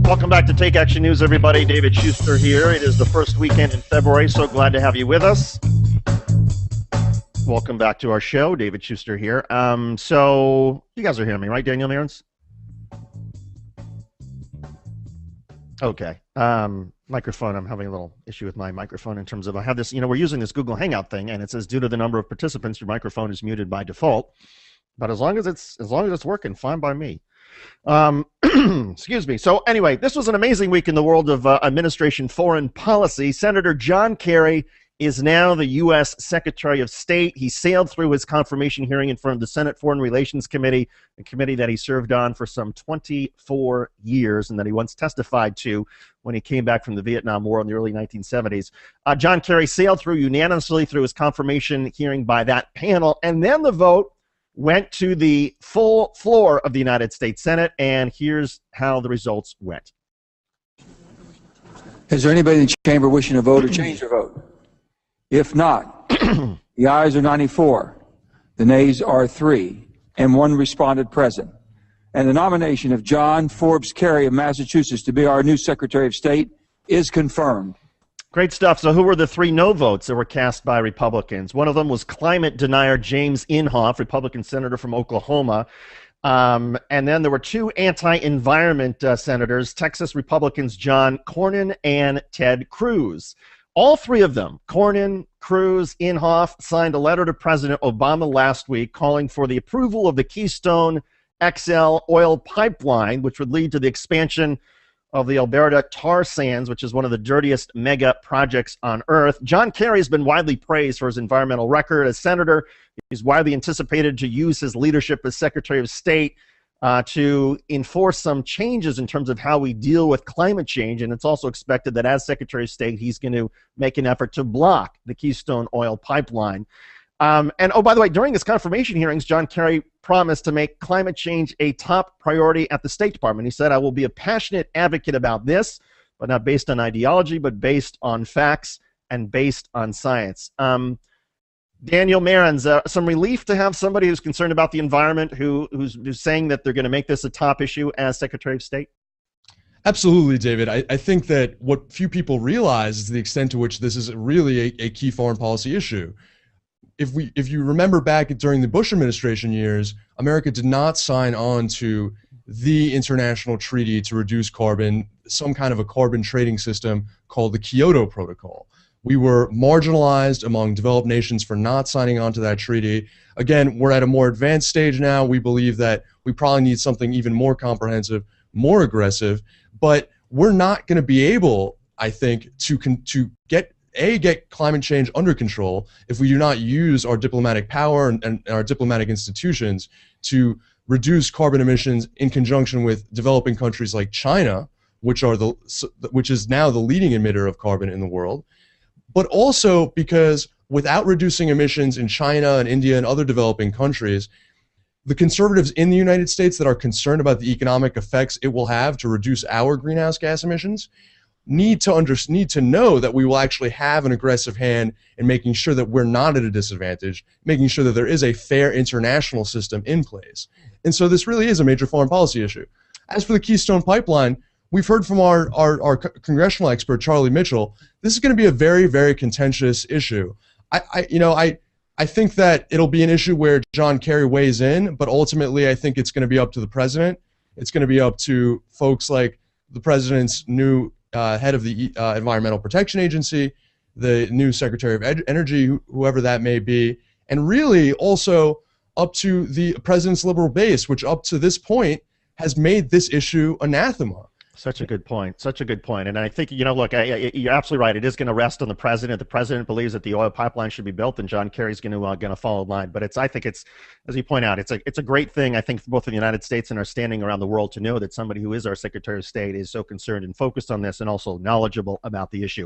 Welcome back to Take Action News, everybody. David Shuster here. It is the first weekend in February, so glad to have you with us. Welcome back to our show. David Shuster here. So you guys are hearing me, right, Daniel Mearns? Okay. Microphone. I'm having a little issue with my microphone in terms of I have this, we're using this Google Hangout thing, and it says due to the number of participants, your microphone is muted by default. But as long as it's working, fine by me. Excuse me. So anyway, this was an amazing week in the world of administration foreign policy. Senator John Kerry is now the U.S. Secretary of State. He sailed through his confirmation hearing in front of the Senate Foreign Relations Committee, a committee that he served on for some 24 years and that he once testified to when he came back from the Vietnam War in the early 1970s. John Kerry sailed through unanimously through his confirmation hearing by that panel, and then the vote went to the full floor of the United States Senate, and here's how the results went. Is there anybody in the chamber wishing to vote or change their vote? If not, the ayes are 94, the nays are 3, and 1 responded present. And the nomination of John Forbes Kerry of Massachusetts to be our new Secretary of State is confirmed. Great stuff. So who were the 3 no votes that were cast by Republicans? One of them was climate denier James Inhofe, Republican senator from Oklahoma. And then there were 2 anti-environment senators, Texas Republicans John Cornyn and Ted Cruz. All 3 of them, Cornyn, Cruz, Inhofe, signed a letter to President Obama last week calling for the approval of the Keystone XL oil pipeline, which would lead to the expansion of the Alberta tar sands, which is one of the dirtiest mega projects on Earth. John Kerry has been widely praised for his environmental record as senator. He's widely anticipated to use his leadership as Secretary of State to enforce some changes in terms of how we deal with climate change. And it's also expected that as Secretary of State, he's going to make an effort to block the Keystone oil pipeline. And oh, by the way, during his confirmation hearings, John Kerry promised to make climate change a top priority at the State Department. He said, "I will be a passionate advocate about this, but not based on ideology, but based on facts and based on science." Daniel Mearns, some relief to have somebody who's concerned about the environment who's saying that they're going to make this a top issue as Secretary of State? Absolutely, David. I think that what few people realize is the extent to which this is really a key foreign policy issue. If you remember back during the Bush administration years, America did not sign on to the international treaty to reduce carbon, some kind of a carbon trading system called the Kyoto Protocol. We were marginalized among developed nations for not signing on to that treaty. Again, we're at a more advanced stage now. We believe that we probably need something even more comprehensive, more aggressive, but we're not going to be able, I think, to get climate change under control if we do not use our diplomatic power and our diplomatic institutions to reduce carbon emissions in conjunction with developing countries like China, which is now the leading emitter of carbon in the world, but also because without reducing emissions in China and India and other developing countries, the conservatives in the United States that are concerned about the economic effects it will have to reduce our greenhouse gas emissions need to know that we will actually have an aggressive hand in making sure that we're not at a disadvantage, making sure that there is a fair international system in place. And so this really is a major foreign policy issue. As for the Keystone Pipeline, we've heard from our congressional expert, Charlie Mitchell, this is going to be a very, very contentious issue. I think that it'll be an issue where John Kerry weighs in, but ultimately I think it's going to be up to the president. It's going to be up to folks like the president's new head of the Environmental Protection Agency, the new Secretary of Energy, whoever that may be, and really also up to the president's liberal base, which up to this point has made this issue anathema. Such a good point. Such a good point. And I think, look, you're absolutely right. It is going to rest on the president. The president believes that the oil pipeline should be built, and John Kerry's going to follow the line. But I think it's, as you point out, it's a great thing, I think, for both in the United States and our standing around the world to know that somebody who is our Secretary of State is so concerned and focused on this and also knowledgeable about the issue.